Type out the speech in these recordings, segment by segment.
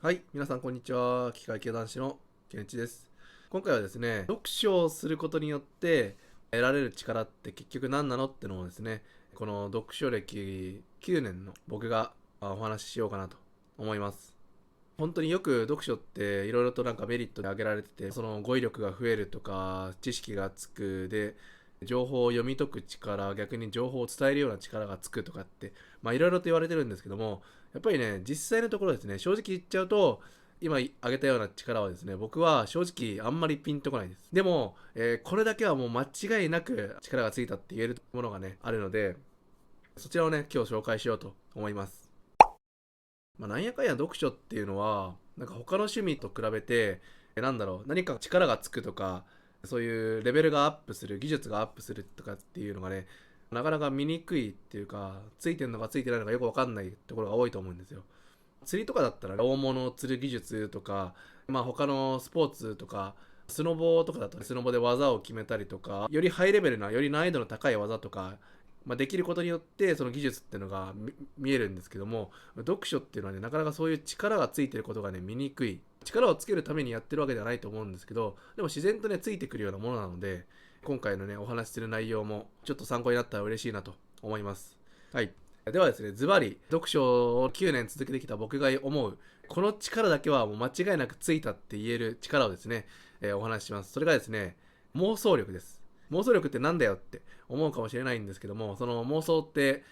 はい、皆さんこんにちは。機械系男子のケンイチです。今回はですね、読書をすることによって得られる力って結局何なのってのをですね、この読書歴9年の僕がお話ししようかなと思います。本当によく読書っていろいろとなんかメリットで挙げられてて、その語彙力が増えるとか、知識がつくで、情報を読み解く力、逆に情報を伝えるような力がつくとかって、いろいろと言われてるんですけども、やっぱりね、実際のところですね、正直言っちゃうと、今挙げたような力はですね、僕は正直あんまりピンとこないです。でも、これだけはもう間違いなく力がついたって言えるものがね、あるので、そちらをね、今日紹介しようと思います。なんやかんや読書っていうのは、なんか他の趣味と比べて、何か力がつくとか、そういうレベルがアップする、技術がアップするとかっていうのがね、なかなか見にくいっていうか、ついてるのかついてないのかよくわかんないところが多いと思うんですよ。釣りとかだったら大物を釣る技術とか、他のスポーツとか、スノボーとかだとスノボで技を決めたりとか、よりハイレベルな、より難易度の高い技とか、できることによってその技術っていうのが見えるんですけども、読書っていうのはね、なかなかそういう力がついてることがね、見にくい。力をつけるためにやってるわけではないと思うんですけど、でも自然とね、ついてくるようなものなので、今回のね、お話しする内容もちょっと参考になったら嬉しいなと思います。はい。ではですね、ズバリ、読書を9年続けてきた僕が思う、この力だけはもう間違いなくついたって言える力をですね、お話しします。それがですね、妄想力です。妄想力ってなんだよって思うかもしれないんですけども、その妄想って、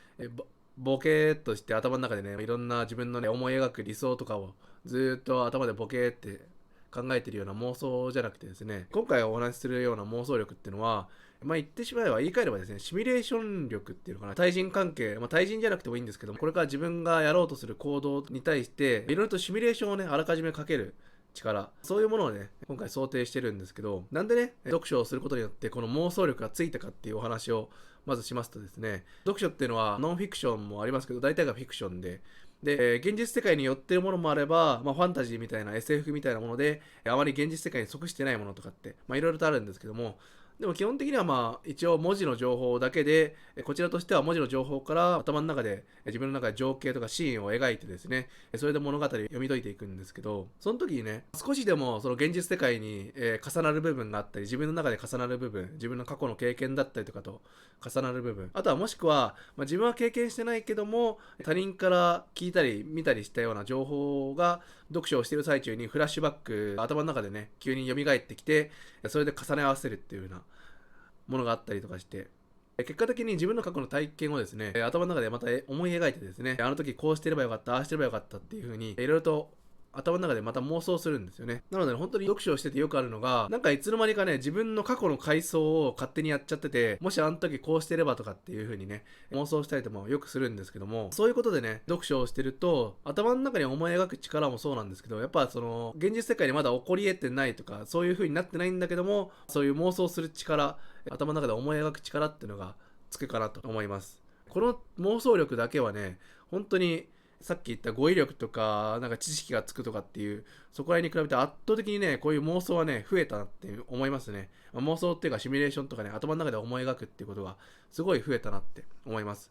ボケーっとして頭の中でね、いろんな自分のね、思い描く理想とかをずーっと頭でボケーって考えてるような妄想じゃなくてですね、今回お話しするような妄想力っていうのは、言ってしまえば、言い換えればですね、シミュレーション力っていうのかな、対人関係、対人じゃなくてもいいんですけども、これから自分がやろうとする行動に対して、いろいろとシミュレーションをね、あらかじめかける力、そういうものをね、今回想定してるんですけど、なんでね、読書をすることによって、この妄想力がついたかっていうお話を、まずしますとですね、読書っていうのは、ノンフィクションもありますけど、大体がフィクションで、現実世界に寄ってるものもあれば、ファンタジーみたいな SF みたいなもので、あまり現実世界に属してないものとかって、いろいろとあるんですけども、でも基本的には一応文字の情報だけで、こちらとしては文字の情報から頭の中で自分の中で情景とかシーンを描いてですね、それで物語を読み解いていくんですけど、その時にね、少しでもその現実世界に重なる部分があったり、自分の中で重なる部分、自分の過去の経験だったりとかと重なる部分、あとはもしくは、自分は経験してないけども、他人から聞いたり見たりしたような情報が読書をしている最中にフラッシュバック、頭の中でね、急に蘇ってきて、それで重ね合わせるっていうようなものがあったりとかして、結果的に自分の過去の体験をですね、頭の中でまた思い描いてですね、あの時こうしてればよかった、ああしてればよかったっていう風に、いろいろと頭の中でまた妄想するんですよね。なので、本当に読書をしててよくあるのが、なんかいつの間にかね、自分の過去の回想を勝手にやっちゃってて、もしあの時こうしてればとかっていう風にね、妄想したりともよくするんですけども、そういうことでね、読書をしてると、頭の中に思い描く力もそうなんですけど、やっぱその、現実世界にまだ起こり得てないとか、そういう風になってないんだけども、そういう妄想する力、頭の中で思い描く力っていうのがつくかなと思います。この妄想力だけはね、本当にさっき言った語彙力とか、なんか知識がつくとかっていう、そこら辺に比べて圧倒的にね、こういう妄想はね、増えたなって思いますね。妄想っていうかシミュレーションとかね、頭の中で思い描くっていうことがすごい増えたなって思います。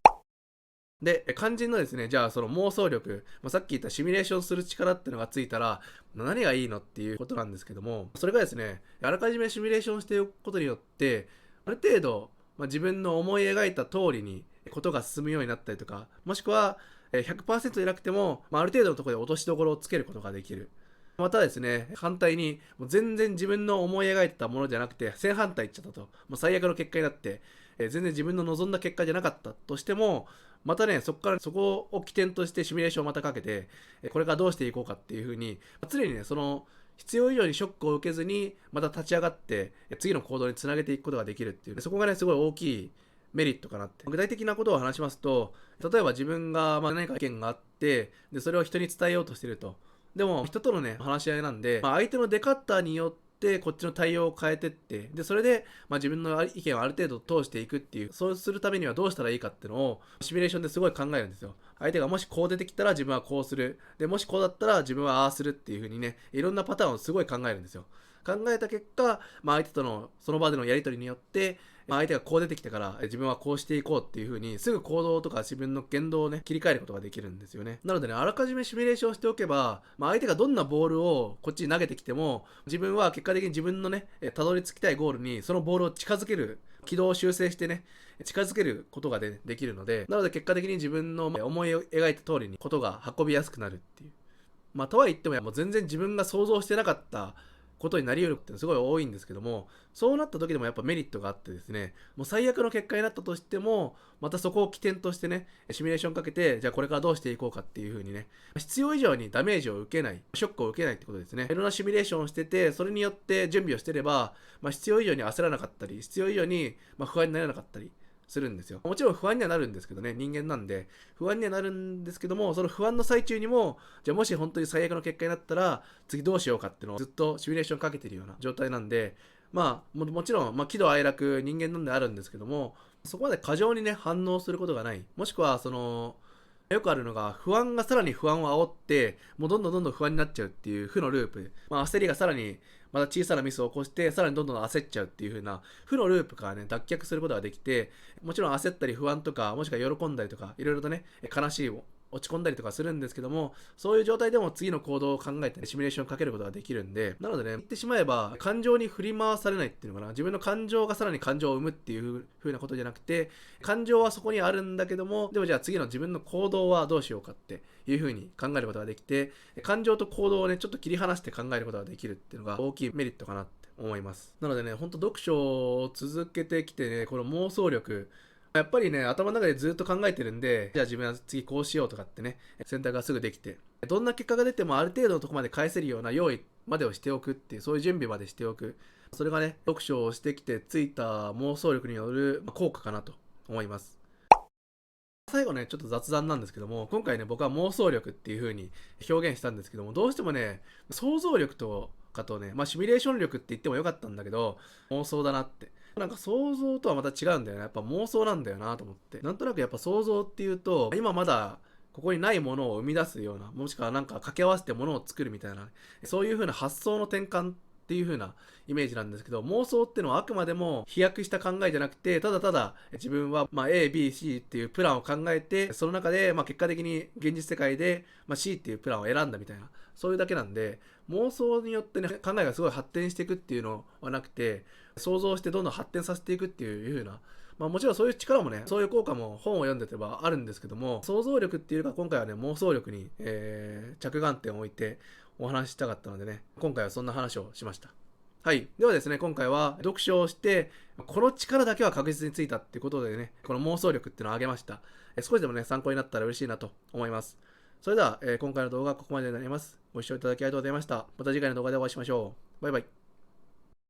で、肝心のですね、じゃあその妄想力、さっき言ったシミュレーションする力っていうのがついたら、何がいいのっていうことなんですけども、それがですね、あらかじめシミュレーションしておくことによって、ある程度、自分の思い描いた通りにことが進むようになったりとか、もしくは100%じゃなくても、ある程度のところで落としどころをつけることができる。またですね、反対に、もう全然自分の思い描いてたものじゃなくて、正反対いっちゃったと。もう最悪の結果になって、全然自分の望んだ結果じゃなかったとしても、またね、そこからそこを起点としてシミュレーションをまたかけて、これからどうしていこうかっていうふうに、常にね、その、必要以上にショックを受けずに、また立ち上がって、次の行動につなげていくことができるっていう、そこがね、すごい大きいメリットかなって。具体的なことを話しますと、例えば自分が何か意見があって、で、それを人に伝えようとしてると。でも、人とのね、話し合いなんで、相手の出方によって、こっちの対応を変えてって、で、それで、自分の意見をある程度通していくっていう、そうするためにはどうしたらいいかっていうのを、シミュレーションですごい考えるんですよ。相手がもしこう出てきたら自分はこうする。で、もしこうだったら自分はああするっていう風にね、いろんなパターンをすごい考えるんですよ。考えた結果、相手とのその場でのやり取りによって、相手がこう出てきたから自分はこうしていこうっていう風にすぐ行動とか自分の言動をね切り替えることができるんですよね。なのでね、あらかじめシミュレーションしておけば、相手がどんなボールをこっちに投げてきても自分は結果的に自分のねたどり着きたいゴールにそのボールを近づける軌道を修正してね近づけることができるので、なので結果的に自分の思い描いた通りにことが運びやすくなるっていう。とは言っても、もう全然自分が想像してなかったことになり得るってすごい多いんですけども、そうなった時でもやっぱメリットがあってですね、もう最悪の結果になったとしても、またそこを起点としてね、シミュレーションかけて、じゃあこれからどうしていこうかっていう風にね、必要以上にダメージを受けない、ショックを受けないってことですね。いろんなシミュレーションをしてて、それによって準備をしてれば、必要以上に焦らなかったり、必要以上に不安にならなかったり、するんですよ。もちろん不安にはなるんですけどね、人間なんで不安にはなるんですけども、その不安の最中にも、じゃあもし本当に最悪の結果になったら次どうしようかっていうのをずっとシミュレーションかけてるような状態なんで、もちろん、喜怒哀楽人間なんであるんですけども、そこまで過剰にね反応することがない、もしくはよくあるのが、不安がさらに不安を煽って、もうどんどん不安になっちゃうっていう負のループ。焦りがさらに、また小さなミスを起こして、さらにどんどん焦っちゃうっていう風な負のループからね、脱却することができて、もちろん焦ったり不安とか、もしくは喜んだりとか、いろいろとね、悲しい落ち込んだりとかするんですけども、そういう状態でも次の行動を考えて、シミュレーションをかけることができるんで、なのでね、言ってしまえば、感情に振り回されないっていうのかな、自分の感情がさらに感情を生むっていう風なことじゃなくて、感情はそこにあるんだけども、でもじゃあ次の自分の行動はどうしようかっていう風に考えることができて、感情と行動をね、ちょっと切り離して考えることができるっていうのが大きいメリットかなって思います。なのでね、ほんと読書を続けてきてね、この妄想力、やっぱりね、頭の中でずっと考えてるんで、じゃあ自分は次こうしようとかってね、選択がすぐできて、どんな結果が出てもある程度のところまで返せるような用意までをしておくっていう、そういう準備までしておく。それがね、読書をしてきてついた妄想力による効果かなと思います。最後ね、ちょっと雑談なんですけども、今回ね、僕は妄想力っていう風に表現したんですけども、どうしてもね、想像力とかとね、シミュレーション力って言ってもよかったんだけど、妄想だなって。なんか想像とはまた違うんだよね。やっぱ妄想なんだよなと思って。なんとなくやっぱ想像っていうと、今まだここにないものを生み出すような、もしくはなんか掛け合わせてものを作るみたいな、そういう風な発想の転換っていう風なイメージなんですけど、妄想っていうのはあくまでも飛躍した考えじゃなくて、ただただ自分はA、B、C っていうプランを考えて、その中で結果的に現実世界でC っていうプランを選んだみたいな、そういうだけなんで、妄想によってね、考えがすごい発展していくっていうのはなくて、想像してどんどん発展させていくっていう風な、もちろんそういう力もね、そういう効果も本を読んでてばあるんですけども、想像力っていうか今回はね、妄想力に、着眼点を置いてお話ししたかったのでね、今回はそんな話をしました。はい。ではですね、今回は読書をして、この力だけは確実についたっていうことでね、この妄想力っていうのを上げました。少しでもね、参考になったら嬉しいなと思います。それでは、今回の動画はここまでになります。ご視聴いただきありがとうございました。また次回の動画でお会いしましょう。バイバイ。